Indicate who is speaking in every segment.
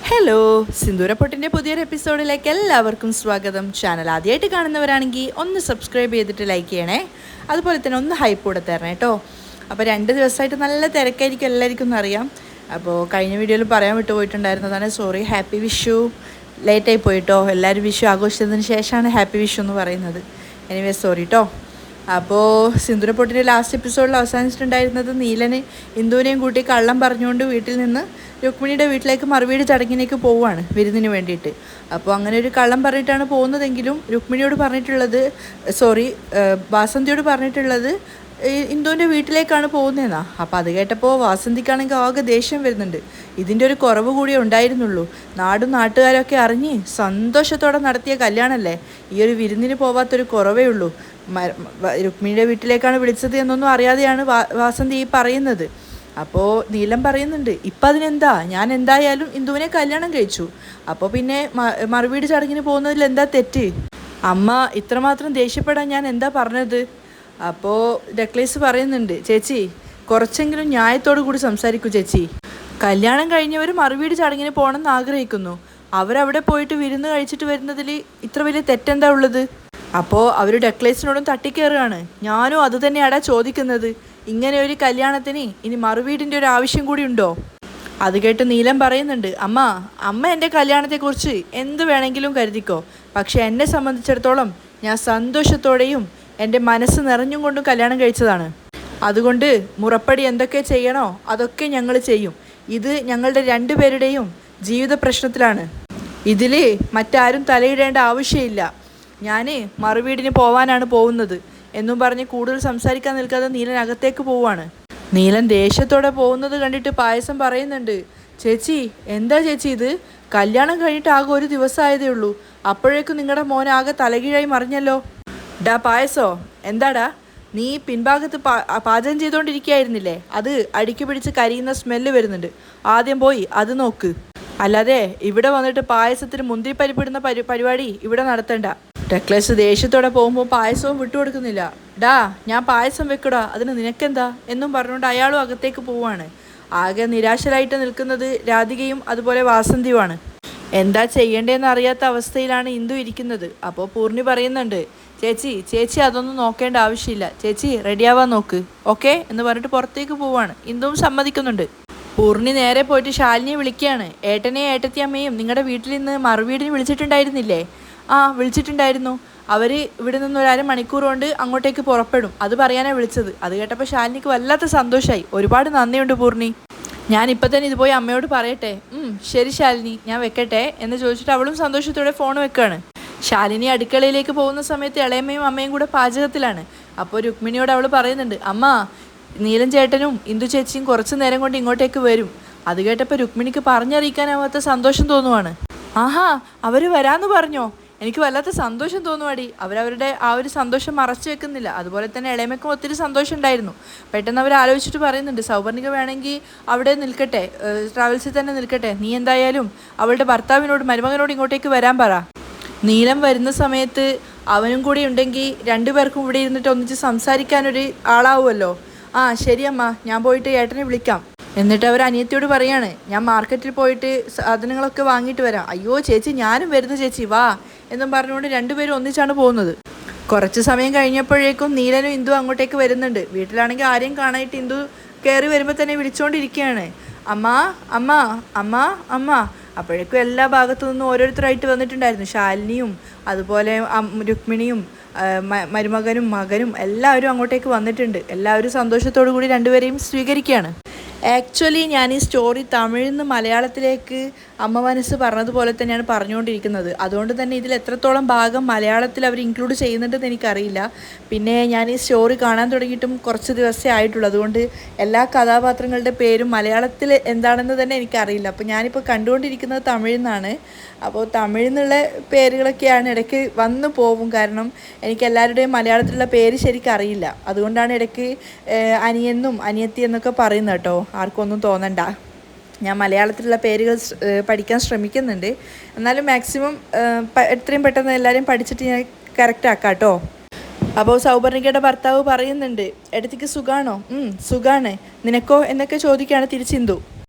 Speaker 1: Hello, സിന്ദൂരപ്പൊട്ടിൻ്റെ പുതിയൊരു എപ്പിസോഡിലേക്ക് എല്ലാവർക്കും സ്വാഗതം. ചാനൽ ആദ്യമായിട്ട് കാണുന്നവരാണെങ്കിൽ ഒന്ന് സബ്സ്ക്രൈബ് ചെയ്തിട്ട് ലൈക്ക് ചെയ്യണേ. അതുപോലെ തന്നെ ഒന്ന് ഹൈപ്പ് കൂടെ തരണേ കേട്ടോ. അപ്പോൾ 2 ദിവസമായിട്ട് നല്ല തിരക്കായിരിക്കും, എല്ലാവർക്കും അറിയാം. അപ്പോൾ കഴിഞ്ഞ വീഡിയോയിൽ പറയാൻ വിട്ടുപോയിട്ടുണ്ടായിരുന്നതാണ്, സോറി. ഹാപ്പി വിഷു. ലേറ്റായി പോയിട്ടോ. എല്ലാവരും വിഷു ആഘോഷിച്ചതിന് ശേഷമാണ് ഹാപ്പി വിഷു എന്ന് പറയുന്നത്. എനിവേ സോറി കേട്ടോ. അപ്പോൾ സിന്ദൂരപ്പൊട്ടിൻ്റെ ലാസ്റ്റ് എപ്പിസോഡിൽ അവസാനിച്ചിട്ടുണ്ടായിരുന്നത് നീലന് ഇന്ദുവിനെയും കൂട്ടി കള്ളം പറഞ്ഞുകൊണ്ട് വീട്ടിൽ നിന്ന് രുക്മിണിയുടെ വീട്ടിലേക്ക് മറുവീട് ചടങ്ങിലേക്ക് പോവുകയാണ് വിരുന്നിന് വേണ്ടിയിട്ട്. അപ്പോൾ അങ്ങനെ ഒരു കള്ളം പറഞ്ഞിട്ടാണ് പോകുന്നതെങ്കിലും രുക്മിണിയോട് പറഞ്ഞിട്ടുള്ളത്, വാസന്തിയോട് പറഞ്ഞിട്ടുള്ളത് ഇന്ദുവിൻ്റെ വീട്ടിലേക്കാണ് പോകുന്നതെന്നാ. അപ്പോൾ അത് കേട്ടപ്പോൾ വാസന്തിക്കാണെങ്കിൽ ആകെ ദേഷ്യം വരുന്നുണ്ട്. ഇതിൻ്റെ ഒരു കുറവ് കൂടിയേ ഉണ്ടായിരുന്നുള്ളൂ. നാടും നാട്ടുകാരൊക്കെ അറിഞ്ഞ് സന്തോഷത്തോടെ നടത്തിയ കല്യാണമല്ലേ, ഈ ഒരു വിരുന്നിന് പോവാത്തൊരു കുറവേ ഉള്ളൂ. രുക്മിണിയുടെ വീട്ടിലേക്കാണ് വിളിച്ചത് എന്നൊന്നും അറിയാതെയാണ് വാസന്തി ഈ പറയുന്നത്. അപ്പോൾ നീലം പറയുന്നുണ്ട്, ഇപ്പം അതിനെന്താ, ഞാൻ എന്തായാലും ഇന്ദുവിനെ കല്യാണം കഴിച്ചു. അപ്പോൾ പിന്നെ മറുവീട് ചടങ്ങിന് പോകുന്നതിൽ എന്താ തെറ്റ്? അമ്മ ഇത്രമാത്രം ദേഷ്യപ്പെടാൻ ഞാൻ എന്താ പറഞ്ഞത്? അപ്പോൾ ഡെക്ലേസ് പറയുന്നുണ്ട്, ചേച്ചി കുറച്ചെങ്കിലും ന്യായത്തോടു കൂടി സംസാരിക്കൂ ചേച്ചി. കല്യാണം കഴിഞ്ഞവർ മറുവീട് ചടങ്ങിന് പോകണമെന്ന് ആഗ്രഹിക്കുന്നു. അവരവിടെ പോയിട്ട് വിരുന്ന് കഴിച്ചിട്ട് വരുന്നതിൽ ഇത്ര വലിയ തെറ്റെന്താ ഉള്ളത്? അപ്പോൾ അവർ ഡെക്ലേസിനോടും തട്ടിക്കയറുകയാണ്. ഞാനും അത് തന്നെയാടാ ചോദിക്കുന്നത്. ഇങ്ങനെ ഒരു കല്യാണത്തിന് ഇനി മറുവീടിൻ്റെ ഒരു ആവശ്യം കൂടി ഉണ്ടോ? അത് കേട്ട് നീലം പറയുന്നുണ്ട്, അമ്മ എൻ്റെ കല്യാണത്തെക്കുറിച്ച് എന്ത് വേണമെങ്കിലും കരുതിക്കോ. പക്ഷെ എന്നെ സംബന്ധിച്ചിടത്തോളം ഞാൻ സന്തോഷത്തോടെയും എൻ്റെ മനസ്സ് നിറഞ്ഞും കൊണ്ടും കല്യാണം കഴിച്ചതാണ്. അതുകൊണ്ട് മുറപ്പടി എന്തൊക്കെ ചെയ്യണോ അതൊക്കെ ഞങ്ങൾ ചെയ്യും. ഇത് ഞങ്ങളുടെ 2 പേരുടെയും ജീവിത പ്രശ്നത്തിലാണ്. ഇതിൽ മറ്റാരും തലയിടേണ്ട ആവശ്യമില്ല. ഞാൻ മറുവീടിന് പോവാനാണ് പോകുന്നത് എന്നും പറഞ്ഞ് കൂടുതൽ സംസാരിക്കാൻ നിൽക്കാതെ നീലൻ അകത്തേക്ക് പോവാണ്. നീലൻ ദേഷ്യത്തോടെ പോകുന്നത് കണ്ടിട്ട് പായസം പറയുന്നുണ്ട്, ചേച്ചി എന്താ ചേച്ചി ഇത്? കല്യാണം കഴിഞ്ഞിട്ട് ആകെ 1 ദിവസമായതേ ഉള്ളൂ, അപ്പോഴേക്കും നിങ്ങളുടെ മോൻ ആകെ തലകീഴായി മറിഞ്ഞല്ലോ. ഡാ പായസോ, എന്താടാ നീ പിൻഭാഗത്ത് പാചകം ചെയ്തുകൊണ്ടിരിക്കുകയായിരുന്നില്ലേ? അത് അടുക്കി പിടിച്ച് കരിയുന്ന സ്മെല്ല് വരുന്നുണ്ട്. ആദ്യം പോയി അത് നോക്ക്. അല്ലാതെ ഇവിടെ വന്നിട്ട് പായസത്തിന് മുന്തിരി പരിപ്പിടുന്ന പരിപാടി ഇവിടെ നടത്തണ്ട. ഡെക്ലേസ് ദേഷ്യത്തോടെ പോകുമ്പോൾ പായസവും വിട്ടുകൊടുക്കുന്നില്ല. ഡാ ഞാൻ പായസം വെക്കടാ, അതിന് നിനക്കെന്താ എന്നും പറഞ്ഞുകൊണ്ട് അയാളും അകത്തേക്ക് പോവാണ്. ആകെ നിരാശരായിട്ട് നിൽക്കുന്നത് രാധികയും അതുപോലെ വാസന്തിയുമാണ്. എന്താ ചെയ്യേണ്ടതെന്ന് അറിയാത്ത അവസ്ഥയിലാണ് ഇന്ദു ഇരിക്കുന്നത്. അപ്പോൾ പൂർണ്ണി പറയുന്നുണ്ട്, ചേച്ചി അതൊന്നും നോക്കേണ്ട ആവശ്യമില്ല, ചേച്ചി റെഡിയാവാൻ നോക്ക്, ഓക്കെ എന്ന് പറഞ്ഞിട്ട് പുറത്തേക്ക് പോവാണ്. ഇന്ദുവും സമ്മതിക്കുന്നുണ്ട്. പൂർണ്ണി നേരെ പോയിട്ട് ശാലിനിയെ വിളിക്കുകയാണ്. ഏട്ടനെയും ഏട്ടത്തിയമ്മയും നിങ്ങളുടെ വീട്ടിൽ നിന്ന് മറുവീടിന് വിളിച്ചിട്ടുണ്ടായിരുന്നില്ലേ? ആ വിളിച്ചിട്ടുണ്ടായിരുന്നു. അവർ ഇവിടെ നിന്ന് ഒരു 1/2 മണിക്കൂർ കൊണ്ട് അങ്ങോട്ടേക്ക് പുറപ്പെടും, അത് പറയാനാണ് വിളിച്ചത്. അത് കേട്ടപ്പോൾ ശാലിനിക്ക് വല്ലാത്ത സന്തോഷമായി. ഒരുപാട് നന്ദിയുണ്ട് പൂർണ്ണി, ഞാനിപ്പോൾ തന്നെ ഇത് പോയി അമ്മയോട് പറയട്ടെ. ശരി ശാലിനി, ഞാൻ വെക്കട്ടെ എന്ന് ചോദിച്ചിട്ട് അവളും സന്തോഷത്തോടെ ഫോൺ വെക്കുകയാണ്. ശാലിനി അടുക്കളയിലേക്ക് പോകുന്ന സമയത്ത് ഇളയമ്മയും അമ്മയും കൂടെ പാചകത്തിലാണ്. അപ്പോൾ രുക്മിണിയോട് അവൾ പറയുന്നുണ്ട്, അമ്മ നീലൻ ചേട്ടനും ഇന്ദു ചേച്ചിയും കുറച്ച് നേരം കൊണ്ട് ഇങ്ങോട്ടേക്ക് വരും. അത് കേട്ടപ്പോൾ രുക്മിണിക്ക് പറഞ്ഞറിയിക്കാനാവാത്ത സന്തോഷം തോന്നുവാണ്. ആഹാ, അവർ വരാമെന്ന് പറഞ്ഞോ? എനിക്ക് വല്ലാത്ത സന്തോഷം തോന്നുവാടി. അവരവരുടെ ആ ഒരു സന്തോഷം മറച്ചു വെക്കുന്നില്ല. അതുപോലെ തന്നെ ഇളയമയ്ക്കും ഒത്തിരി സന്തോഷം ഉണ്ടായിരുന്നു. പെട്ടെന്ന് അവർ ആലോചിച്ചിട്ട് പറയുന്നുണ്ട്, സൗവർണിക വേണമെങ്കിൽ അവിടെ നിൽക്കട്ടെ, ട്രാവൽസിൽ തന്നെ നിൽക്കട്ടെ, നീ എന്തായാലും അവളുടെ ഭർത്താവിനോട് മരുമകനോട് ഇങ്ങോട്ടേക്ക് വരാൻ പറ. നീലം വരുന്ന സമയത്ത് അവനും കൂടി ഉണ്ടെങ്കിൽ 2 പേർക്കും ഇവിടെ ഇരുന്നിട്ട് ഒന്നിച്ച് സംസാരിക്കാനൊരു ആളാവുമല്ലോ. ആ ശരിയമ്മ, ഞാൻ പോയിട്ട് ഏട്ടനെ വിളിക്കാം. എന്നിട്ട് അവർ അനിയത്തിയോട് പറയാണ്, ഞാൻ മാർക്കറ്റിൽ പോയിട്ട് സാധനങ്ങളൊക്കെ വാങ്ങിയിട്ട് വരാം. അയ്യോ ചേച്ചി ഞാനും വരുന്നു ചേച്ചി, വാ എന്നും പറഞ്ഞുകൊണ്ട് 2 പേരും ഒന്നിച്ചാണ് പോകുന്നത്. കുറച്ച് സമയം കഴിഞ്ഞപ്പോഴേക്കും നീലനും ഇന്ദു അങ്ങോട്ടേക്ക് വരുന്നുണ്ട്. വീട്ടിലാണെങ്കിൽ ആരെയും കാണാനായിട്ട് ഇന്ദു കയറി വരുമ്പോൾ തന്നെ വിളിച്ചുകൊണ്ടിരിക്കുകയാണ്, അമ്മ അമ്മ അമ്മ അമ്മ. അപ്പോഴേക്കും എല്ലാ ഭാഗത്തു നിന്നും ഓരോരുത്തരായിട്ട് വന്നിട്ടുണ്ടായിരുന്നു. ശാലിനിയും അതുപോലെ രുക്മിണിയും മരുമകനും മകനും എല്ലാവരും അങ്ങോട്ടേക്ക് വന്നിട്ടുണ്ട്. എല്ലാവരും സന്തോഷത്തോടു കൂടി 2 പേരെയും സ്വീകരിക്കുകയാണ്. ആക്ച്വലി ഞാൻ ഈ സ്റ്റോറി തമിഴിൽ നിന്ന് മലയാളത്തിലേക്ക് അമ്മ മനസ്സ് പറഞ്ഞതുപോലെ തന്നെയാണ് പറഞ്ഞുകൊണ്ടിരിക്കുന്നത്. അതുകൊണ്ട് തന്നെ ഇതിൽ എത്രത്തോളം ഭാഗം മലയാളത്തിൽ അവർ ഇൻക്ലൂഡ് ചെയ്യുന്നുണ്ടെന്ന് എനിക്കറിയില്ല. പിന്നെ ഞാൻ ഈ സ്റ്റോറി കാണാൻ തുടങ്ങിയിട്ടും കുറച്ച് ദിവസമേ ആയിട്ടുള്ളൂ. അതുകൊണ്ട് എല്ലാ കഥാപാത്രങ്ങളുടെ പേരും മലയാളത്തിൽ എന്താണെന്ന് തന്നെ എനിക്കറിയില്ല. അപ്പോൾ ഞാനിപ്പോൾ കണ്ടുകൊണ്ടിരിക്കുന്നത് തമിഴിൽ നിന്നാണ്. അപ്പോൾ തമിഴിൽ നിന്നുള്ള പേരുകളൊക്കെയാണ് ഇടയ്ക്ക് വന്നു പോകും. കാരണം എനിക്ക് എല്ലാവരുടെയും മലയാളത്തിലുള്ള പേര് ശരിക്കും അറിയില്ല. അതുകൊണ്ടാണ് ഇടയ്ക്ക് അനിയെന്നും അനിയത്തി എന്നൊക്കെ പറയുന്നത് കേട്ടോ. ആർക്കും ഒന്നും തോന്നണ്ട. ഞാൻ മലയാളത്തിലുള്ള പേരുകൾ പഠിക്കാൻ ശ്രമിക്കുന്നുണ്ട്. എന്നാലും മാക്സിമം എത്രയും പെട്ടെന്ന് എല്ലാവരും പഠിച്ചിട്ട് ഞാൻ കറക്റ്റ് ആക്കാം കേട്ടോ. അപ്പോൾ സൗവർണികയുടെ ഭർത്താവ് പറയുന്നുണ്ട്, എടുത്തേക്ക് സുഖാണോ? സുഖാണ്. നിനക്കോ എന്നൊക്കെ ചോദിക്കുകയാണ് തിരിച്ചിന്തു.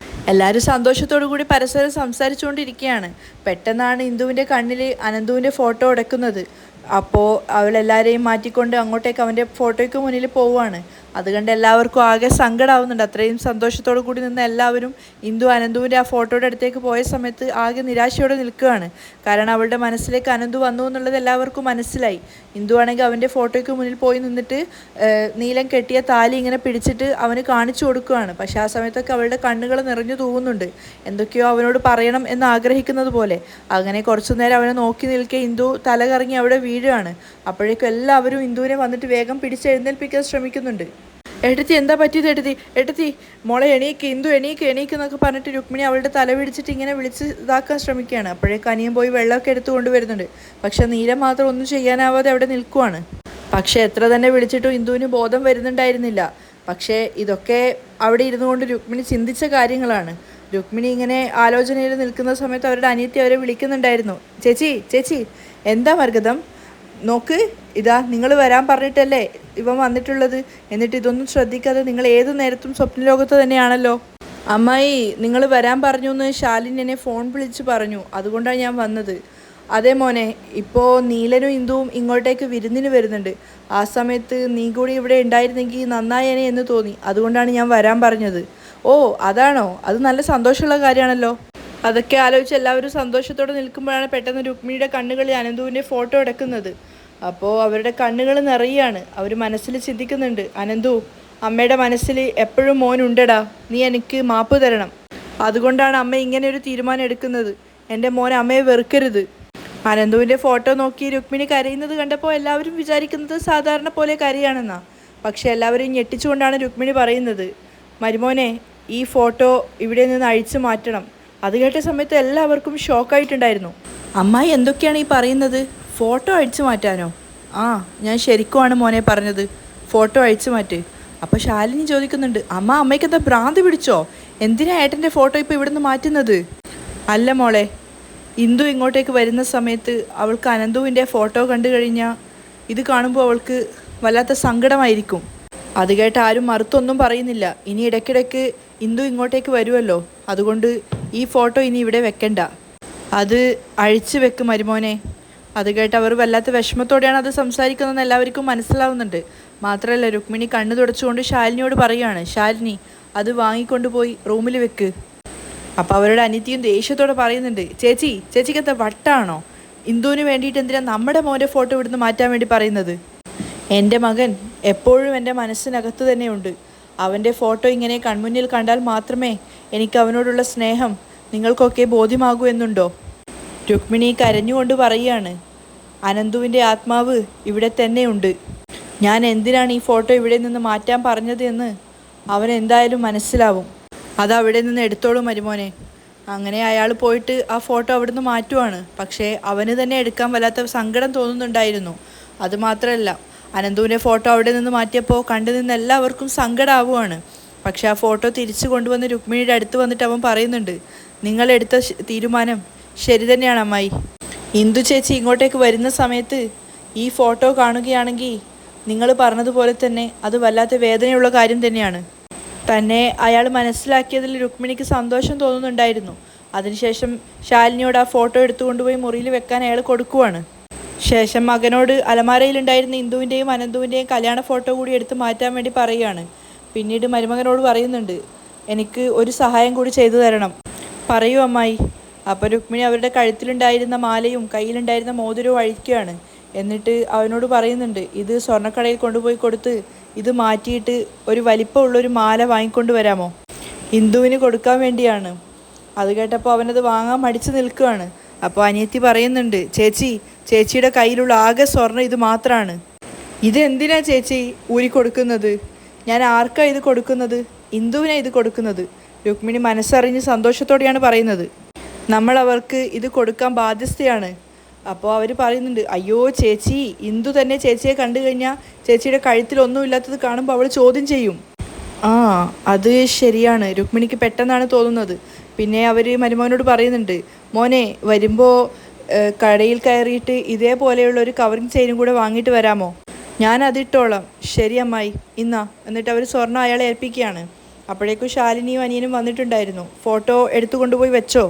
Speaker 1: എല്ലാവരും സന്തോഷത്തോടു കൂടി പരസ്പരം സംസാരിച്ചുകൊണ്ടിരിക്കുകയാണ്. പെട്ടെന്നാണ് ഇന്ദുവിൻ്റെ കണ്ണിൽ അനന്തുവിൻ്റെ ഫോട്ടോ ഉടക്കുന്നത്. അപ്പോൾ അവളെല്ലാവരെയും മാറ്റിക്കൊണ്ട് അങ്ങോട്ടേക്ക് അവൻ്റെ ഫോട്ടോയ്ക്ക് മുന്നിൽ പോവുകയാണ്. അത് കണ്ട് എല്ലാവർക്കും ആകെ സങ്കടമാവുന്നുണ്ട്. അത്രയും സന്തോഷത്തോടു കൂടി നിന്ന് എല്ലാവരും ഇന്ദു അനന്തുവിൻ്റെ ആ ഫോട്ടോയുടെ അടുത്തേക്ക് പോയ സമയത്ത് ആകെ നിരാശയോടെ നിൽക്കുകയാണ്. കാരണം അവളുടെ മനസ്സിലേക്ക് അനന്തു വന്നു എന്നുള്ളത് എല്ലാവർക്കും മനസ്സിലായി. ഇന്ദു ആണെങ്കിൽ അവൻ്റെ ഫോട്ടോയ്ക്ക് മുന്നിൽ പോയി നിന്നിട്ട് നീലം കെട്ടിയ താലി ഇങ്ങനെ പിടിച്ചിട്ട് അവന് കാണിച്ചു കൊടുക്കുകയാണ്. പക്ഷേ ആ സമയത്തൊക്കെ അവളുടെ കണ്ണുകൾ നിറഞ്ഞു തൂവുന്നുണ്ട്. എന്തൊക്കെയോ അവനോട് പറയണം എന്ന് ആഗ്രഹിക്കുന്നത് പോലെ. അങ്ങനെ കുറച്ചു നേരം അവനെ നോക്കി നിൽക്കെ ഇന്ദു തല കറങ്ങി അവിടെ വീഴുകയാണ്. അപ്പോഴേക്കും എല്ലാവരും ഇന്ദുവിനെ വന്നിട്ട് വേഗം പിടിച്ചെഴുന്നേൽപ്പിക്കാൻ ശ്രമിക്കുന്നുണ്ട്. എടുത്തി എന്താ പറ്റിയത് എടുത്തി മോളെ എണീക്ക്, ഇന്ദു എണീക്ക് എന്നൊക്കെ പറഞ്ഞിട്ട് രുക്മിണി അവളുടെ തല പിടിച്ചിട്ട് ഇങ്ങനെ വിളിച്ച് ഇതാക്കാൻ ശ്രമിക്കുകയാണ്. അപ്പോഴേക്ക് അനിയൻ പോയി വെള്ളമൊക്കെ എടുത്തു കൊണ്ടുവരുന്നുണ്ട്. പക്ഷെ നീലം മാത്രം ഒന്നും ചെയ്യാനാവാതെ അവിടെ നിൽക്കുവാണ്. പക്ഷേ എത്ര തന്നെ വിളിച്ചിട്ടും ഇന്ദുവിന് ബോധം വരുന്നുണ്ടായിരുന്നില്ല. പക്ഷേ ഇതൊക്കെ അവിടെ ഇരുന്നു കൊണ്ട് രുക്മിണി ചിന്തിച്ച കാര്യങ്ങളാണ്. രുക്മിണി ഇങ്ങനെ ആലോചനയിൽ നിൽക്കുന്ന സമയത്ത് അവരുടെ അനിയത്തി അവരെ വിളിക്കുന്നുണ്ടായിരുന്നു. ചേച്ചി എന്താ മർഗതം, നോക്ക്, ഇതാ നിങ്ങൾ വരാൻ പറഞ്ഞിട്ടല്ലേ ഇവൻ വന്നിട്ടുള്ളത്. എന്നിട്ട് ഇതൊന്നും ശ്രദ്ധിക്കാതെ നിങ്ങൾ ഏതു നേരത്തും സ്വപ്നലോകത്ത് തന്നെയാണല്ലോ. അമ്മായി, നിങ്ങൾ വരാൻ പറഞ്ഞു എന്ന് ശാലിനി എന്നെ ഫോൺ വിളിച്ച് പറഞ്ഞു. അതുകൊണ്ടാണ് ഞാൻ വന്നത്. അതേ മോനെ, ഇപ്പോൾ നീലനും ഇന്ദുവും ഇങ്ങോട്ടേക്ക് വിരുന്നിന് വരുന്നുണ്ട്. ആ സമയത്ത് നീ കൂടി ഇവിടെ ഉണ്ടായിരുന്നെങ്കിൽ നന്നായേനെ എന്ന് തോന്നി. അതുകൊണ്ടാണ് ഞാൻ വരാൻ പറഞ്ഞത്. ഓ അതാണോ? അത് നല്ല സന്തോഷമുള്ള കാര്യമാണല്ലോ. അതൊക്കെ ആലോചിച്ച് എല്ലാവരും സന്തോഷത്തോടെ നിൽക്കുമ്പോഴാണ് പെട്ടെന്ന് രുക്മിണിയുടെ കണ്ണുകളിൽ അനന്തുവിൻ്റെ ഫോട്ടോ എടുക്കുന്നത്. അപ്പോൾ അവരുടെ കണ്ണുകൾ നിറയാണ്. അവർ മനസ്സിൽ ചിന്തിക്കുന്നുണ്ട്, അനന്തു, അമ്മയുടെ മനസ്സിൽ എപ്പോഴും മോനുണ്ടടാ, നീ എനിക്ക് മാപ്പ് തരണം. അതുകൊണ്ടാണ് അമ്മ ഇങ്ങനെ ഒരു തീരുമാനം എടുക്കുന്നത്. എൻ്റെ മോൻ അമ്മയെ വെറുക്കരുത്. അനന്തുവിൻ്റെ ഫോട്ടോ നോക്കി രുക്മിണി കരയുന്നത് കണ്ടപ്പോൾ എല്ലാവരും വിചാരിക്കുന്നത് സാധാരണ പോലെ കരയാണെന്നാ. പക്ഷെ എല്ലാവരും ഞെട്ടിച്ചുകൊണ്ടാണ് രുക്മിണി പറയുന്നത്, മരുമോനെ, ഈ ഫോട്ടോ ഇവിടെ നിന്ന് അഴിച്ചു മാറ്റണം. അത് കേട്ട സമയത്ത് എല്ലാവർക്കും ഷോക്കായിട്ടുണ്ടായിരുന്നു. അമ്മായി എന്തൊക്കെയാണ് ഈ പറയുന്നത്? ഫോട്ടോ അഴിച്ചു മാറ്റാനോ? ആ, ഞാൻ ശരിക്കുമാണ് മോനെ പറഞ്ഞത്, ഫോട്ടോ അഴിച്ചു മാറ്റ്. അപ്പോൾ ശാലിനി ചോദിക്കുന്നുണ്ട്, അമ്മയ്ക്ക് എന്താ ഭ്രാന്ത് പിടിച്ചോ? എന്തിനാ ഏട്ടൻ്റെ ഫോട്ടോ ഇപ്പോൾ ഇവിടുന്ന് മാറ്റുന്നത്? അല്ല മോളെ, ഇന്ദു ഇങ്ങോട്ടേക്ക് വരുന്ന സമയത്ത് അവൾക്ക് അനന്തുവിൻ്റെ ഫോട്ടോ കണ്ടു കഴിഞ്ഞാൽ ഇത് കാണുമ്പോൾ അവൾക്ക് വല്ലാത്ത സങ്കടമായിരിക്കും. അത് കേട്ട് ആരും മറുത്തൊന്നും പറയുന്നില്ല. ഇനി ഇടയ്ക്കിടയ്ക്ക് ഇന്ദു ഇങ്ങോട്ടേക്ക് വരുമല്ലോ, അതുകൊണ്ട് ഈ ഫോട്ടോ ഇനി ഇവിടെ വെക്കണ്ട, അത് അഴിച്ചു വെക്ക് മരുമോനെ. അത് കേട്ട് അവർ വല്ലാത്ത വിഷമത്തോടെയാണ് അത് സംസാരിക്കുന്നതെന്ന് എല്ലാവർക്കും മനസ്സിലാവുന്നുണ്ട്. മാത്രമല്ല രുക്മിണി കണ്ണു തുടച്ചുകൊണ്ട് ശാലിനിയോട് പറയുകയാണ്, ശാലിനി, അത് വാങ്ങിക്കൊണ്ടുപോയി റൂമിൽ വെക്ക്. അപ്പോൾ അവരുടെ അനിത്യയും ദേഷ്യത്തോടെ പറയുന്നുണ്ട്, ചേച്ചിക്ക് എന്താ വട്ടാണോ? ഇന്ദുവിന് വേണ്ടിയിട്ട് എന്തിനാ നമ്മുടെ മോൻ്റെ ഫോട്ടോ ഇവിടുന്ന് മാറ്റാൻ വേണ്ടി പറയുന്നത്? എൻ്റെ മകൻ എപ്പോഴും എൻ്റെ മനസ്സിനകത്ത് തന്നെയുണ്ട്. അവൻ്റെ ഫോട്ടോ ഇങ്ങനെ കൺമുന്നിൽ കണ്ടാൽ മാത്രമേ എനിക്ക് അവനോടുള്ള സ്നേഹം നിങ്ങൾക്കൊക്കെ ബോധ്യമാകൂ എന്നുണ്ടോ? രുക്മിണി കരഞ്ഞുകൊണ്ട് പറയുകയാണ്, അനന്തുവിൻ്റെ ആത്മാവ് ഇവിടെ തന്നെയുണ്ട്. ഞാൻ എന്തിനാണ് ഈ ഫോട്ടോ ഇവിടെ നിന്ന് മാറ്റാൻ പറഞ്ഞത് എന്ന് അവൻ എന്തായാലും മനസ്സിലാവും. അത് അവിടെ നിന്ന് എടുത്തോളൂ മരുമോനെ. അങ്ങനെ അയാൾ പോയിട്ട് ആ ഫോട്ടോ അവിടെ നിന്ന് മാറ്റുവാണ്. പക്ഷേ അവന് തന്നെ എടുക്കാൻ വല്ലാത്ത സങ്കടം തോന്നുന്നുണ്ടായിരുന്നു. അതുമാത്രമല്ല, അനന്തുവിൻ്റെ ഫോട്ടോ അവിടെ നിന്ന് മാറ്റിയപ്പോൾ കണ്ടു നിന്ന് എല്ലാവർക്കും സങ്കടമാവുകയാണ്. പക്ഷെ ആ ഫോട്ടോ തിരിച്ചു കൊണ്ടുവന്ന് രുക്മിണിയുടെ അടുത്ത് വന്നിട്ട് അവൻ പറയുന്നുണ്ട്, നിങ്ങളെടുത്ത തീരുമാനം ശരി തന്നെയാണ് അമ്മായി. ഇന്ദു ചേച്ചി ഇങ്ങോട്ടേക്ക് വരുന്ന സമയത്ത് ഈ ഫോട്ടോ കാണുകയാണെങ്കിൽ നിങ്ങൾ പറഞ്ഞതുപോലെ തന്നെ അത് വല്ലാത്ത വേദനയുള്ള കാര്യം തന്നെയാണ്. തന്നെ അയാൾ മനസ്സിലാക്കിയതിൽ രുക്മിണിക്ക് സന്തോഷം തോന്നുന്നുണ്ടായിരുന്നു. അതിനുശേഷം ശാലിനിയോട് ആ ഫോട്ടോ എടുത്തുകൊണ്ടുപോയി മുറിയിൽ വെക്കാൻ അയാൾ കൊടുക്കുവാണ്. ശേഷം മകനോട് അലമാരയിലുണ്ടായിരുന്ന ഇന്ദുവിൻ്റെയും അനന്തുവിൻ്റെയും കല്യാണ ഫോട്ടോ കൂടി എടുത്ത് മാറ്റാൻ വേണ്ടി പറയുകയാണ്. പിന്നീട് മരുമകനോട് പറയുന്നുണ്ട്, എനിക്ക് ഒരു സഹായം കൂടി ചെയ്തു തരണം. പറയൂ അമ്മായി. അപ്പോൾ രുക്മിണി അവരുടെ കഴുത്തിലുണ്ടായിരുന്ന മാലയും കയ്യിലുണ്ടായിരുന്ന മോതിരവും അഴിക്കുകയാണ്. എന്നിട്ട് അവനോട് പറയുന്നുണ്ട്, ഇത് സ്വർണ്ണക്കടയിൽ കൊണ്ടുപോയി കൊടുത്ത് ഇത് മാറ്റിയിട്ട് ഒരു വലിപ്പമുള്ളൊരു മാല വാങ്ങിക്കൊണ്ട് വരാമോ? ഇന്ദുവിന് കൊടുക്കാൻ വേണ്ടിയാണ്. അത് കേട്ടപ്പോൾ അവനത് വാങ്ങാൻ മടിച്ചു നിൽക്കുകയാണ്. അപ്പോൾ അനിയത്തി പറയുന്നുണ്ട്, ചേച്ചിയുടെ കയ്യിലുള്ള ആകെ സ്വർണ്ണം ഇത് മാത്രമാണ്. ഇതെന്തിനാ ചേച്ചി ഊരിക്കൊടുക്കുന്നത്? ഞാൻ ആർക്കാ ഇത് കൊടുക്കുന്നത്? ഇന്ദുവിനാ ഇത് കൊടുക്കുന്നത്. രുക്മിണി മനസ്സറിഞ്ഞ് സന്തോഷത്തോടെയാണ് പറയുന്നത്, നമ്മൾ അവർക്ക് ഇത് കൊടുക്കാൻ ബാധ്യസ്ഥയാണ്. അപ്പോൾ അവർ പറയുന്നുണ്ട്, അയ്യോ ചേച്ചി, ഇന്ദു തന്നെ ചേച്ചിയെ കണ്ടു കഴിഞ്ഞാൽ ചേച്ചിയുടെ കഴുത്തിലൊന്നുമില്ലാത്തത് കാണുമ്പോൾ അവൾ ചോദ്യം ചെയ്യും. ആ, അത് ശരിയാണ്. രുക്മിണിക്ക് പെട്ടെന്നാണ് തോന്നുന്നത്. പിന്നെ അവർ മരുമകനോട് പറയുന്നുണ്ട്, മോനെ, വരുമ്പോൾ കടയിൽ കയറിയിട്ട് ഇതേപോലെയുള്ള ഒരു കവറിങ് ചെയിനും കൂടെ വാങ്ങിയിട്ട് വരാമോ? ഞാൻ അതിട്ടോളാം. ശരി അമ്മായി, ഇന്നാ. എന്നിട്ട് അവർ സ്വർണ്ണം അയാളെ ഏൽപ്പിക്കുകയാണ്. അപ്പോഴേക്കും ശാലിനിയും അനിയനും വന്നിട്ടുണ്ടായിരുന്നു. ഫോട്ടോ എടുത്തു കൊണ്ടുപോയി വെച്ചോ?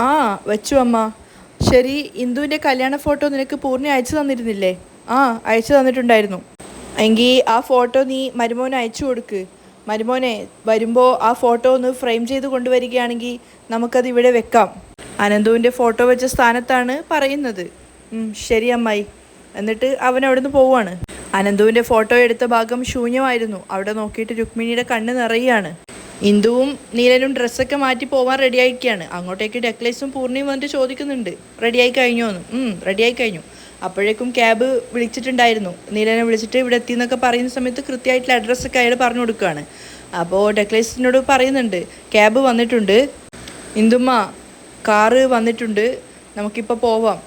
Speaker 1: ആ വെച്ചു അമ്മ. ശരി, ഇന്ദുവിൻ്റെ കല്യാണ ഫോട്ടോ നിനക്ക് പൂർണ്ണി അയച്ചു തന്നിരുന്നില്ലേ? ആ അയച്ചു തന്നിട്ടുണ്ടായിരുന്നു. എങ്കിൽ ആ ഫോട്ടോ നീ മരുമോനെ അയച്ചു കൊടുക്ക്. മരുമോനെ വരുമ്പോൾ ആ ഫോട്ടോ ഒന്ന് ഫ്രെയിം ചെയ്ത് കൊണ്ടുവരികയാണെങ്കിൽ നമുക്കത് ഇവിടെ വെക്കാം. അനന്തുവിൻ്റെ ഫോട്ടോ വെച്ച സ്ഥാനത്താണ് പറയുന്നത്. ശരി അമ്മായി. എന്നിട്ട് അവൻ അവിടെ നിന്ന് പോവുകയാണ്. അനന്തുവിൻ്റെ ഫോട്ടോ എടുത്ത ഭാഗം ശൂന്യമായിരുന്നു. അവിടെ നോക്കിയിട്ട് രുക്മിണിയുടെ കണ്ണ് നിറയുകയാണ്. ഇന്ദുവും നീലനും ഡ്രസ്സൊക്കെ മാറ്റി പോവാൻ റെഡിയായിക്കുകയാണ്. അങ്ങോട്ടേക്ക് ഡെക്ലേസും പൂർണ്ണിയും വന്നിട്ട് ചോദിക്കുന്നുണ്ട്, റെഡിയായി കഴിഞ്ഞോ എന്ന്. റെഡിയായി കഴിഞ്ഞു. അപ്പോഴേക്കും ക്യാബ് വിളിച്ചിട്ടുണ്ടായിരുന്നു. നീലനെ വിളിച്ചിട്ട് ഇവിടെ എത്തി എന്നൊക്കെ പറയുന്ന സമയത്ത് കൃത്യമായിട്ടുള്ള അഡ്രസ്സൊക്കെ അയാൾ പറഞ്ഞു കൊടുക്കുകയാണ്. അപ്പോൾ ഡെക്ലേസിനോട് പറയുന്നുണ്ട്, ക്യാബ് വന്നിട്ടുണ്ട്, ഇന്ദുമ്മ കാറ് വന്നിട്ടുണ്ട്, നമുക്കിപ്പോൾ പോവാം.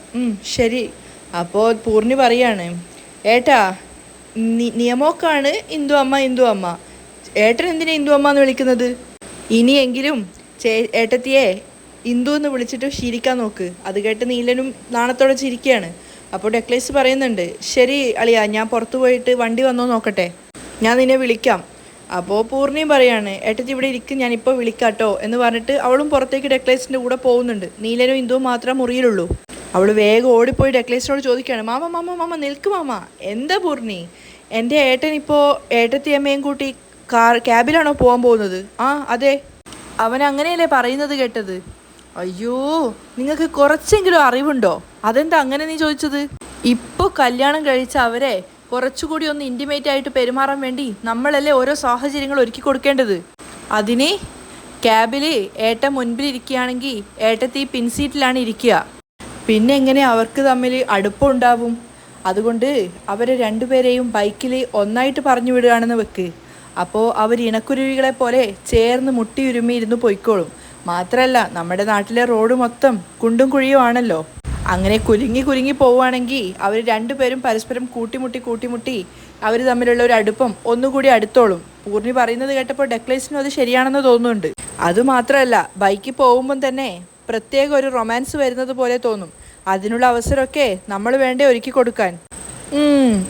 Speaker 1: ശരി. അപ്പോൾ പൂർണ്ണി പറയാണ്, ഏട്ടാ നിയമോക്കാണ് ഇന്ദു അമ്മ. ഏട്ടൻ എന്തിനാ ഇന്ദു അമ്മ എന്ന് വിളിക്കുന്നത്? ഇനിയെങ്കിലും ഏട്ടത്തിയെ ഇന്ദു എന്ന് വിളിച്ചിട്ട് ചിരിക്കാൻ നോക്ക്. അത് കേട്ട് നീലനും നാണത്തോടെ ചിരിക്കുകയാണ്. അപ്പോൾ ഡെക്ലേസ് പറയുന്നുണ്ട്, ശരി അളിയ, ഞാൻ പുറത്തു പോയിട്ട് വണ്ടി വന്നോ നോക്കട്ടെ, ഞാൻ നിന്നെ വിളിക്കാം. അപ്പോൾ പൂർണ്ണിയും പറയാണ്, ഏട്ടത്തി ഇവിടെ ഇരിക്കും, ഞാനിപ്പോൾ വിളിക്കാട്ടോ എന്ന് പറഞ്ഞിട്ട് അവളും പുറത്തേക്ക് ഡെക്ലേസിൻ്റെ കൂടെ പോകുന്നുണ്ട്. നീലനും ഇന്ദുവും മാത്രം മുറിയിലുള്ളൂ. അവൾ വേഗം ഓടിപ്പോയി ഡെക്ലേസിനോട് ചോദിക്കുകയാണ്, മാമ നിൽക്ക് മാമ. എന്താ പൂർണ്ണി? എൻ്റെ ഏട്ടൻ ഇപ്പോൾ ഏട്ടത്തി അമ്മയും കൂട്ടി ക്യാബിലാണോ പോകാൻ പോകുന്നത്? ആ അതെ. അവൻ അങ്ങനെയല്ലേ പറയുന്നത് കേട്ടത്. അയ്യോ, നിങ്ങൾക്ക് കുറച്ചെങ്കിലും അറിവുണ്ടോ? അതെന്താ അങ്ങനെ നീ ചോദിച്ചത്? ഇപ്പോൾ കല്യാണം കഴിച്ച അവരെ കുറച്ചുകൂടി ഒന്ന് ഇൻറ്റിമേറ്റ് ആയിട്ട് പെരുമാറാൻ വേണ്ടി നമ്മളല്ലേ ഓരോ സാഹചര്യങ്ങൾ ഒരുക്കി കൊടുക്കേണ്ടത്. അതിന് ക്യാബിൽ ഏട്ടൻ മുൻപിലിരിക്കുകയാണെങ്കിൽ ഏട്ടത്തി പിൻസീറ്റിലാണ് ഇരിക്കുക. പിന്നെ എങ്ങനെ അവർക്ക് തമ്മിൽ അടുപ്പമുണ്ടാവും? അതുകൊണ്ട് അവരെ രണ്ടുപേരെയും ബൈക്കിൽ ഒന്നായിട്ട് പറഞ്ഞു വിടുകയാണെന്ന് വെക്ക്. അപ്പോൾ അവർ ഇണക്കുരുവികളെ പോലെ ചേർന്ന് മുട്ടിയുരുമ്മി ഇരുന്ന് പൊയ്ക്കോളും. മാത്രമല്ല, നമ്മുടെ നാട്ടിലെ റോഡ് മൊത്തം കുണ്ടും കുഴിയുമാണല്ലോ. അങ്ങനെ കുലുങ്ങി പോവുകയാണെങ്കിൽ അവർ രണ്ടുപേരും പരസ്പരം കൂട്ടിമുട്ടി അവർ തമ്മിലുള്ള ഒരു അടുപ്പം ഒന്നുകൂടി അടുത്തോളും. പൂർണ്ണി പറയുന്നത് കേട്ടപ്പോൾ ഡെക്ലേസിനും അത് ശരിയാണെന്ന് തോന്നുന്നുണ്ട്. അതുമാത്രമല്ല, ബൈക്കിൽ പോകുമ്പം തന്നെ പ്രത്യേക ഒരു റൊമാൻസ് വരുന്നത് പോലെ തോന്നും. അതിനുള്ള അവസരമൊക്കെ നമ്മൾ വേണ്ടേ ഒരുക്കി കൊടുക്കാൻ.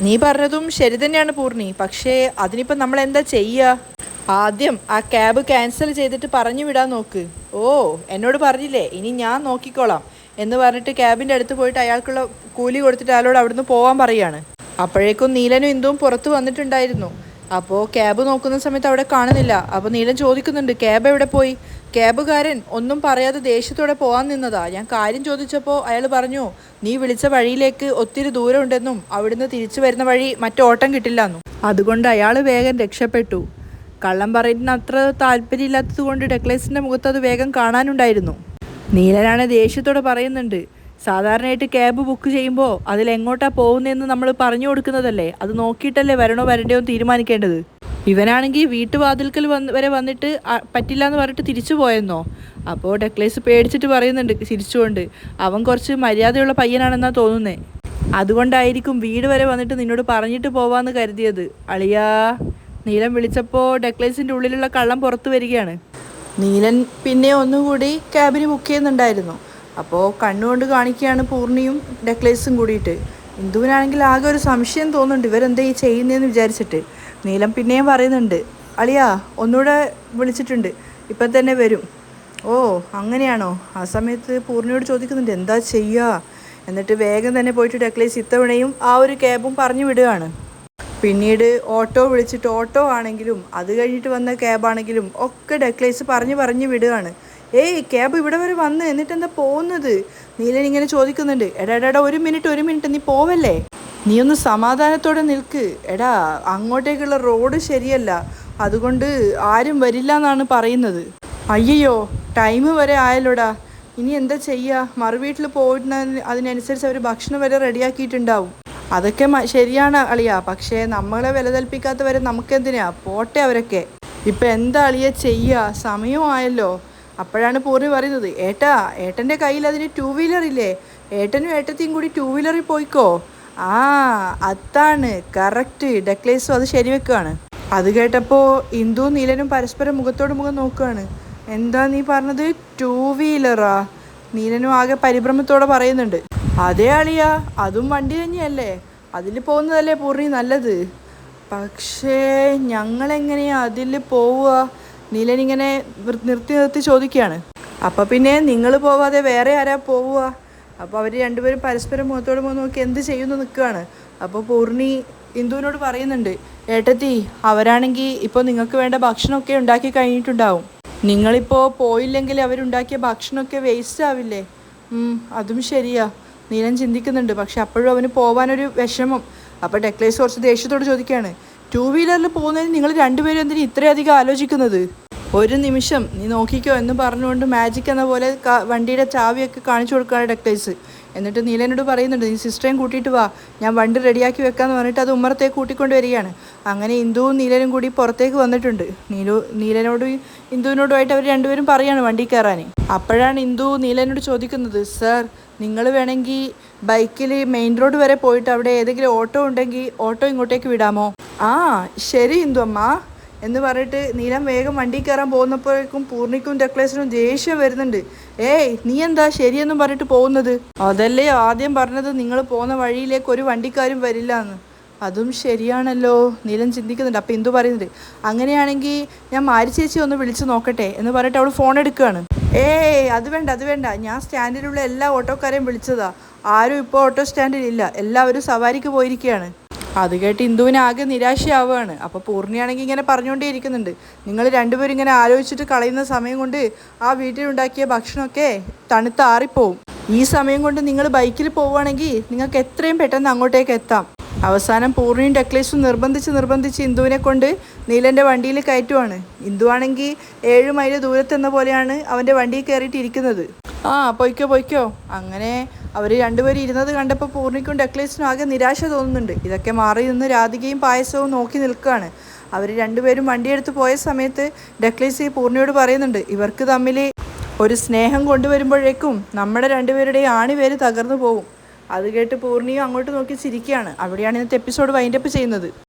Speaker 1: നീ പറഞ്ഞതും ശരി തന്നെയാണ് പൂർണ്ണി. പക്ഷേ അതിനിപ്പം നമ്മൾ എന്താ ചെയ്യുക? ആദ്യം ആ ക്യാബ് ക്യാൻസൽ ചെയ്തിട്ട് പറഞ്ഞു വിടാൻ നോക്ക്. ഓ, എന്നോട് പറഞ്ഞില്ലേ, ഇനി ഞാൻ നോക്കിക്കോളാം എന്ന് പറഞ്ഞിട്ട് ക്യാബിൻ്റെ അടുത്ത് പോയിട്ട് അയാൾക്കുള്ള കൂലി കൊടുത്തിട്ട് അയാളോട് അവിടുന്ന് പോകാൻ പറയുകയാണ്. അപ്പോഴേക്കും നീലനും ഇന്ദുവും പുറത്ത് വന്നിട്ടുണ്ടായിരുന്നു. അപ്പോൾ ക്യാബ് നോക്കുന്ന സമയത്ത് അവിടെ കാണുന്നില്ല. അപ്പോൾ നീലൻ ചോദിക്കുന്നുണ്ട്, ക്യാബ് എവിടെ പോയി? ക്യാബുകാരൻ ഒന്നും പറയാതെ ദേഷ്യത്തോടെ പോകാൻ നിന്നതാ. ഞാൻ കാര്യം ചോദിച്ചപ്പോൾ അയാൾ പറഞ്ഞു, നീ വിളിച്ച വഴിയിലേക്ക് ഒത്തിരി ദൂരം ഉണ്ടെന്നും അവിടുന്ന് തിരിച്ചു വരുന്ന വഴി മറ്റോട്ടം കിട്ടില്ലെന്നും. അതുകൊണ്ട് അയാൾ വേഗം രക്ഷപ്പെട്ടു. കള്ളം പറയുന്ന അത്ര താല്പര്യമില്ലാത്തത് കൊണ്ട് ഡെക്ലേസിൻ്റെ മുഖത്ത് അത് വേഗം കാണാനുണ്ടായിരുന്നു. നീലനാണ് ദേഷ്യത്തോടെ പറയുന്നുണ്ട്, സാധാരണയായിട്ട് ക്യാബ് ബുക്ക് ചെയ്യുമ്പോൾ അതിലെങ്ങോട്ടാണ് പോകുന്നതെന്ന് നമ്മൾ പറഞ്ഞു കൊടുക്കുന്നതല്ലേ, അത് നോക്കിയിട്ടല്ലേ വരണോ വരണ്ടയോ തീരുമാനിക്കേണ്ടത്. ഇവനാണെങ്കിൽ വീട്ടുവാതിൽക്കൽ വരെ വന്നിട്ട് പറ്റില്ല എന്ന് പറഞ്ഞിട്ട് തിരിച്ചു പോയെന്നോ. അപ്പോൾ ഡെക്ലേസ് പേടിച്ചിട്ട് പറയുന്നുണ്ട് ചിരിച്ചുകൊണ്ട്, അവൻ കുറച്ച് മര്യാദയുള്ള പയ്യനാണെന്നാണ് തോന്നുന്നത്. അതുകൊണ്ടായിരിക്കും വീട് വരെ വന്നിട്ട് നിന്നോട് പറഞ്ഞിട്ട് പോവാന്ന് കരുതിയത്. അളിയാ, നീലൻ വിളിച്ചപ്പോൾ ഡെക്ലേസിൻ്റെ ഉള്ളിലുള്ള കള്ളം പുറത്തു വരികയാണ്. നീലൻ പിന്നെ ഒന്നുകൂടി ക്യാബിന് ബുക്ക് ചെയ്യുന്നുണ്ടായിരുന്നു. അപ്പോൾ കണ്ണുകൊണ്ട് കാണിക്കുകയാണ് പൂർണ്ണിയും ഡെക്ലേസും കൂടിയിട്ട്. ഇന്ദുവിനാണെങ്കിൽ ആകെ ഒരു സംശയം തോന്നുന്നുണ്ട്, ഇവരെന്താ ഈ ചെയ്യുന്നതെന്ന് വിചാരിച്ചിട്ട്. നീലം പിന്നെയും പറയുന്നുണ്ട്, അളിയാ ഒന്നുകൂടെ വിളിച്ചിട്ടുണ്ട്, ഇപ്പം തന്നെ വരും. ഓ അങ്ങനെയാണോ? ആ സമയത്ത് പൂർണ്ണിയോട് ചോദിക്കുന്നുണ്ട്, എന്താ ചെയ്യുക? എന്നിട്ട് വേഗം തന്നെ പോയിട്ട് ഡെക്ലേസ് ഇത്തവണയും ആ ഒരു ക്യാബും പറഞ്ഞു വിടുകയാണ്. പിന്നീട് ഓട്ടോ വിളിച്ചിട്ട് ഓട്ടോ ആണെങ്കിലും അത് കഴിഞ്ഞിട്ട് വന്ന ക്യാബാണെങ്കിലും ഒക്കെ ഡെക്ലേസ് പറഞ്ഞു വിടുകയാണ്. ഏയ് ക്യാബ് ഇവിടെ വരെ വന്ന് എന്നിട്ടെന്താ പോകുന്നത്? നീലൻ ഇങ്ങനെ ചോദിക്കുന്നുണ്ട്. എടാ ഒരു മിനിറ്റ് നീ പോവല്ലേ, നീ ഒന്ന് സമാധാനത്തോടെ നിൽക്ക്. എടാ അങ്ങോട്ടേക്കുള്ള റോഡ് ശരിയല്ല, അതുകൊണ്ട് ആരും വരില്ല എന്നാണ് പറയുന്നത്. അയ്യോ ടൈം വരെ ആയല്ലോടാ, ഇനി എന്താ ചെയ്യുക? മറുവീട്ടിൽ പോയിരുന്ന അതിനനുസരിച്ച് അവർ ഭക്ഷണം വരെ റെഡിയാക്കിയിട്ടുണ്ടാവും. അതൊക്കെ ശരിയാണ് അളിയ, പക്ഷേ നമ്മളെ വില കൽപ്പിക്കാത്തവരെ നമുക്കെന്തിനാ, പോട്ടെ അവരൊക്കെ. ഇപ്പം എന്താ അളിയ ചെയ്യുക, സമയമായല്ലോ. അപ്പോഴാണ് പൂർണ്ണി പറയുന്നത്, ഏട്ടൻ്റെ കയ്യിൽ അതിന് 2 വീലർ ഇല്ലേ, ഏട്ടനും ഏട്ടത്തിയും കൂടി 2 വീലറിൽ പോയിക്കോ. ആ അതാണ് കറക്റ്റ്. ഡെക്ലേസും അത് ശരിവെക്കുകയാണ്. അത് കേട്ടപ്പോൾ ഇന്ദുവും നീലനും പരസ്പരം മുഖത്തോട് മുഖം നോക്കുകയാണ്. എന്താ നീ പറഞ്ഞത്, 2 വീലറാ? നീലനും ആകെ പരിഭ്രമത്തോടെ പറയുന്നുണ്ട്. അതേ അളിയ, അതും വണ്ടി തന്നെയല്ലേ, അതിൽ പോകുന്നതല്ലേ പൂർണ്ണി നല്ലത്. പക്ഷേ ഞങ്ങളെങ്ങനെയാ അതിൽ പോവുക? നീലൻ ഇങ്ങനെ നിർത്തി നിർത്തി ചോദിക്കുകയാണ്. അപ്പോൾ പിന്നെ നിങ്ങൾ പോവാതെ വേറെ ആരാ പോവുക? അപ്പോൾ അവർ രണ്ടുപേരും പരസ്പരം മുഖത്തോട് മുഖം നോക്കി എന്ത് ചെയ്യുന്നു നിൽക്കുകയാണ്. അപ്പോൾ പൂർണ്ണി ഇന്ദുവിനോട് പറയുന്നുണ്ട്, ഏട്ടത്തി അവരാണെങ്കിൽ ഇപ്പോൾ നിങ്ങൾക്ക് വേണ്ട ഭക്ഷണമൊക്കെ ഉണ്ടാക്കി കഴിഞ്ഞിട്ടുണ്ടാവും. നിങ്ങളിപ്പോൾ പോയില്ലെങ്കിൽ അവരുണ്ടാക്കിയ ഭക്ഷണമൊക്കെ വേസ്റ്റ് ആവില്ലേ? അതും ശരിയാ, നീലൻ ചിന്തിക്കുന്നുണ്ട്. പക്ഷെ അപ്പോഴും അവന് പോകാനൊരു വിഷമം. അപ്പോൾ ഡെക്ലേസ് കുറച്ച് ദേഷ്യത്തോട് ചോദിക്കുകയാണ്, 2 വീലറിൽ പോകുന്നതിന് നിങ്ങൾ രണ്ടുപേരും എന്തിനു ഇത്രയധികം ആലോചിക്കുന്നത്? ഒരു നിമിഷം നീ നോക്കിക്കോ എന്ന് പറഞ്ഞുകൊണ്ട് മാജിക് എന്ന പോലെ വണ്ടിയുടെ ചാവിയൊക്കെ കാണിച്ചു കൊടുക്കുകയാണ് ഡെക്ലേസ്. എന്നിട്ട് നീലനോട് പറയുന്നുണ്ട്, നീ സിസ്റ്ററേയും കൂട്ടിയിട്ട് വാ, ഞാൻ വണ്ടി റെഡിയാക്കി വെക്കാമെന്ന് പറഞ്ഞിട്ട് അത് ഉമ്മറത്തേക്ക് കൂട്ടിക്കൊണ്ട് വരികയാണ്. അങ്ങനെ ഇന്ദുവും നീലനും കൂടി പുറത്തേക്ക് വന്നിട്ടുണ്ട്. നീലനോടും ഇന്ദുവിനോടുമായിട്ട് അവർ രണ്ടുപേരും പറയാണ് വണ്ടി കയറാൻ. അപ്പോഴാണ് ഇന്ദു നീലനോട് ചോദിക്കുന്നത്, സർ നിങ്ങൾ വേണമെങ്കിൽ ബൈക്കിൽ മെയിൻ റോഡ് വരെ പോയിട്ട് അവിടെ ഏതെങ്കിലും ഓട്ടോ ഉണ്ടെങ്കിൽ ഓട്ടോ ഇങ്ങോട്ടേക്ക് വിടാമോ? ആ ശരി ഇന്ദു അമ്മ എന്ന് പറഞ്ഞിട്ട് നീലം വേഗം വണ്ടി കയറാൻ പോകുന്നപ്പോഴേക്കും പൂർണ്ണിക്കും ഡെക്ലേസിനും ദേഷ്യം വരുന്നുണ്ട്. ഏയ് നീ എന്താ ശരിയെന്നും പറഞ്ഞിട്ട് പോകുന്നത്? അതല്ലേ ആദ്യം പറഞ്ഞത് നിങ്ങൾ പോകുന്ന വഴിയിലേക്ക് ഒരു വണ്ടിക്കാരും വരില്ല എന്ന്. അതും ശരിയാണല്ലോ, നീലൻ ചിന്തിക്കുന്നുണ്ട്. അപ്പോൾ ഇന്ദു പറയുന്നുണ്ട്, അങ്ങനെയാണെങ്കിൽ ഞാൻ മാരി ചേച്ചി ഒന്ന് വിളിച്ച് നോക്കട്ടെ എന്ന് പറഞ്ഞിട്ട് അവൾ ഫോൺ എടുക്കുകയാണ്. അത് വേണ്ട, ഞാൻ സ്റ്റാൻഡിലുള്ള എല്ലാ ഓട്ടോക്കാരെയും വിളിച്ചതാ. ആരും ഇപ്പോൾ ഓട്ടോ സ്റ്റാൻഡിലില്ല, എല്ലാവരും സവാരിക്ക് പോയിരിക്കുകയാണ്. അത് കേട്ട് ഇന്ദുവിന് ആകെ നിരാശയാവുകയാണ്. അപ്പോൾ പൂർണ്ണിയാണെങ്കിൽ ഇങ്ങനെ പറഞ്ഞുകൊണ്ടേ ഇരിക്കുന്നുണ്ട്, നിങ്ങൾ രണ്ടുപേരും ഇങ്ങനെ ആലോചിച്ചിട്ട് കളയുന്ന സമയം കൊണ്ട് ആ വീട്ടിലുണ്ടാക്കിയ ഭക്ഷണമൊക്കെ തണുത്താറിപ്പോവും. ഈ സമയം കൊണ്ട് നിങ്ങൾ ബൈക്കിൽ പോവുകയാണെങ്കിൽ നിങ്ങൾക്ക് എത്രയും പെട്ടെന്ന് അങ്ങോട്ടേക്ക് എത്താം. അവസാനം പൂർണ്ണിയും ഡെക്ലേസും നിർബന്ധിച്ച് ഇന്ദുവിനെ കൊണ്ട് നീലൻ്റെ വണ്ടിയിൽ കയറ്റുവാണ്. ഇന്ദു ആണെങ്കിൽ 7 മൈൽ ദൂരത്തെന്ന പോലെയാണ് അവൻ്റെ വണ്ടിയിൽ കയറിയിട്ട് ഇരിക്കുന്നത്. പൊയ്ക്കോ. അങ്ങനെ അവർ രണ്ടുപേരും ഇരുന്നത് കണ്ടപ്പോൾ പൂർണ്ണിക്കും ഡെക്ലേസിനും ആകെ നിരാശ തോന്നുന്നുണ്ട്. ഇതൊക്കെ മാറി നിന്ന് രാധികയും പായസവും നോക്കി നിൽക്കുകയാണ്. അവർ രണ്ടുപേരും വണ്ടിയെടുത്ത് പോയ സമയത്ത് ഡെക്ലേസ് പൂർണ്ണിയോട് പറയുന്നുണ്ട്, ഇവർക്ക് തമ്മിൽ ഒരു സ്നേഹം കൊണ്ടുവരുമ്പോഴേക്കും നമ്മുടെ രണ്ടുപേരുടെയും ആണിവേര് തകർന്നു പോകും. അത് കേട്ട് പൂർണ്ണിയും അങ്ങോട്ട് നോക്കി ചിരിക്കുകയാണ്. അവിടെയാണ് ഇന്നത്തെ എപ്പിസോഡ് വൈൻഡപ്പ് ചെയ്യുന്നത്.